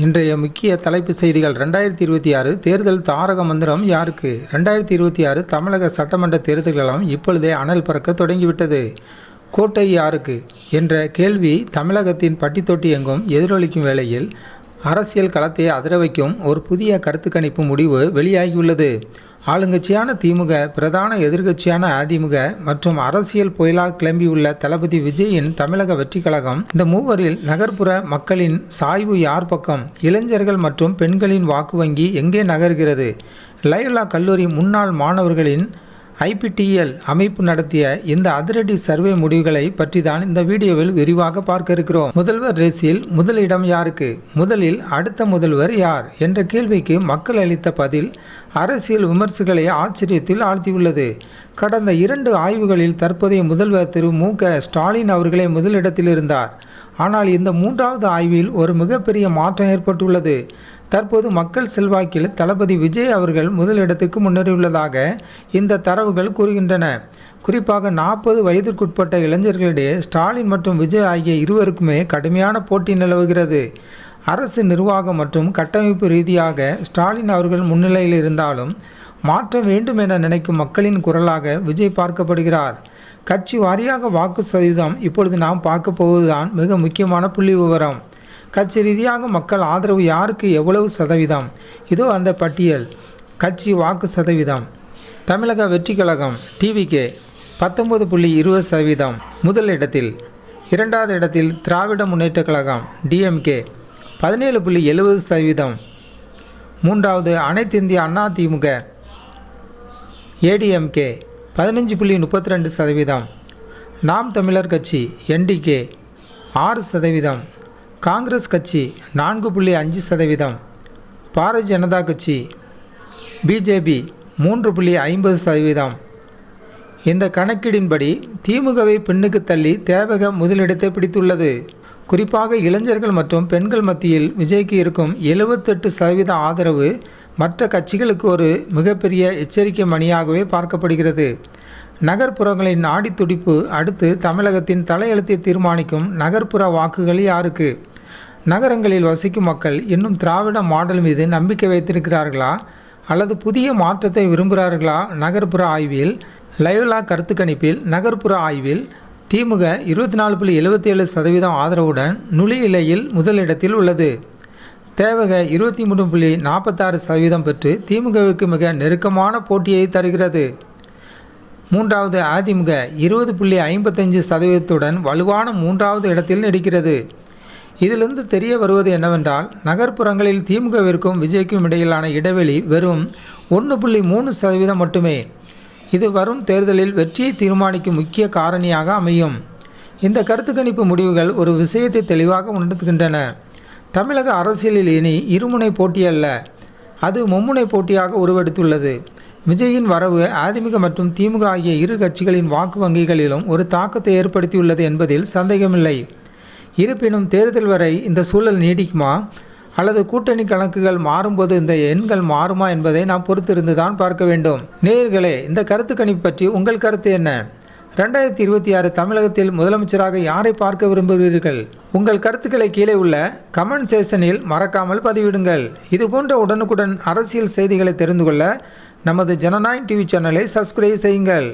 இன்றைய முக்கிய தலைப்பு செய்திகள். 2026 தேர்தல் தாரக மந்திரம் யாருக்கு? 2026 தமிழக சட்டமன்ற தேர்தல்களும் இப்பொழுதே அனல் பறக்க தொடங்கிவிட்டது. கோட்டை யாருக்கு என்ற கேள்வி தமிழகத்தின் பட்டித்தொட்டி எங்கும் எதிரொலிக்கும் வேளையில் அரசியல் களத்தை அதிர வைக்கும் ஒரு புதிய கருத்து கணிப்பு முடிவு வெளியாகியுள்ளது. ஆளுங்கட்சியான திமுக, பிரதான எதிர்க்கட்சியான அதிமுக மற்றும் அரசியல் புயலாக கிளம்பியுள்ள தளபதி விஜயின் தமிழக வெற்றி கழகம், இந்த மூவரில் நகர்ப்புற மக்களின் சாய்வு யார் பக்கம்? இளைஞர்கள் மற்றும் பெண்களின் வாக்கு வங்கி எங்கே நகர்கிறது? லயோலா கல்லூரி முன்னாள் மாணவர்களின் IPTL அமைப்பு நடத்திய இந்த அதிரடி சர்வே முடிவுகளை பற்றி தான் இந்த வீடியோவில் விரிவாக பார்க்க இருக்கிறோம். முதல்வர் ரேஸில் முதலிடம் யாருக்கு? முதலில் அடுத்த முதல்வர் யார் என்ற கேள்விக்கு மக்கள் அளித்த பதில் அரசியல் விமர்சகர்களை ஆச்சரியத்தில் ஆழ்த்தியுள்ளது. கடந்த 2 ஆய்வுகளில் தற்போதைய முதல்வர் திரு மு.க. ஸ்டாலின் அவர்களே முதலிடத்தில் இருந்தார். ஆனால் இந்த 3வது ஆய்வில் ஒரு மிகப்பெரிய மாற்றம் ஏற்பட்டுள்ளது. தற்போது மக்கள் செல்வாக்கில் தளபதி விஜய் அவர்கள் முதலிடத்துக்கு முன்னேறியுள்ளதாக இந்த தரவுகள் கூறுகின்றன. குறிப்பாக 40 வயதிற்குட்பட்ட இளைஞர்களிடையே ஸ்டாலின் மற்றும் விஜய் ஆகிய இருவருக்குமே கடுமையான போட்டி நிலவுகிறது. அரசு நிர்வாகம் மற்றும் கட்டமைப்பு ரீதியாக ஸ்டாலின் அவர்கள் முன்னிலையில் இருந்தாலும் மாற்றம் வேண்டும் என நினைக்கும் மக்களின் குரலாக விஜய் பார்க்கப்படுகிறார். கட்சி வாரியாக வாக்கு சதவீதம் இப்பொழுது நாம் பார்க்க போவதுதான் மிக முக்கியமான புள்ளி விவரம். கட்சி ரீதியாக மக்கள் ஆதரவு யாருக்கு எவ்வளவு சதவீதம்? இதோ அந்த பட்டியல். கட்சி வாக்கு சதவீதம்: தமிழக வெற்றி கழகம் TVK 19.20% முதல் இடத்தில். 2வது இடத்தில் திராவிட முன்னேற்ற கழகம் DMK 17.70%. 3வது அனைத்து இந்திய அண்ணா திமுக ADMK 15.32%. நாம் தமிழர் கட்சி NDK 6%. காங்கிரஸ் கட்சி 4.5%. பாரதிய ஜனதா கட்சி BJP 3.50%. இந்த கணக்கீடின்படி திமுகவை பின்னுக்கு தள்ளி தேவக முதலிடத்தை பிடித்துள்ளது. குறிப்பாக இளைஞர்கள் மற்றும் பெண்கள் மத்தியில் விஜய்க்கு இருக்கும் 78% ஆதரவு மற்ற கட்சிகளுக்கு ஒரு மிகப்பெரிய எச்சரிக்கை மணியாகவே பார்க்கப்படுகிறது. நகர்ப்புறங்களின் நாடி துடிப்பு அடுத்து தமிழகத்தின் தலையெழுத்தை தீர்மானிக்கும். நகர்ப்புற வாக்குகள் யாருக்கு? நகரங்களில் வசிக்கும் மக்கள் இன்னும் திராவிட மாடல் மீது நம்பிக்கை வைத்திருக்கிறார்களா அல்லது புதிய மாற்றத்தை விரும்புகிறார்களா? நகர்ப்புற ஆய்வில் லயோலா கருத்து கணிப்பில் நகர்ப்புற ஆய்வில் திமுக 24.77% ஆதரவுடன் நுழையிலையில் முதலிடத்தில் உள்ளது. தேவக 23.46% பெற்று திமுகவுக்கு மிக நெருக்கமான போட்டியை தருகிறது. 3வது அதிமுக 20.55% வலுவான 3வது இடத்தில் நீடிக்கிறது. இதிலிருந்து தெரிய வருவது என்னவென்றால், நகர்ப்புறங்களில் திமுகவிற்கும் விஜய்க்கும் இடையிலான இடைவெளி வெறும் 1.3% மட்டுமே. இது வரும் தேர்தலில் வெற்றியை தீர்மானிக்கும் முக்கிய காரணியாக அமையும். இந்த கருத்து கணிப்பு முடிவுகள் ஒரு விஷயத்தை தெளிவாக உணர்த்துகின்றன. தமிழக அரசியலில் இனி இருமுனை போட்டி அல்ல, அது மும்முனை போட்டியாக உருவெடுத்துள்ளது. விஜயின் வரவு அதிமுக மற்றும் திமுக ஆகிய இரு கட்சிகளின் வாக்கு வங்கிகளிலும் ஒரு தாக்கத்தை ஏற்படுத்தியுள்ளது என்பதில் சந்தேகமில்லை. இருப்பினும் தேர்தல் வரை இந்த சூழல் நீடிக்குமா அல்லது கூட்டணி கணக்குகள் மாறும்போது இந்த எண்கள் மாறுமா என்பதை நாம் பொறுத்திருந்து தான் பார்க்க வேண்டும். நேயர்களே, இந்த கருத்து கணிப்பு பற்றி உங்கள் கருத்து என்ன? 2026 தமிழகத்தில் முதலமைச்சராக யாரை பார்க்க விரும்புகிறீர்கள்? உங்கள் கருத்துக்களை கீழே உள்ள கமெண்ட் செக்ஷனில் மறக்காமல் பதிவிடுங்கள். இதுபோன்ற உடனுக்குடன் அரசியல் செய்திகளை தெரிந்து கொள்ள நமது ஜனநாயகம் TV சேனலை சப்ஸ்கிரைப் செய்யுங்கள்.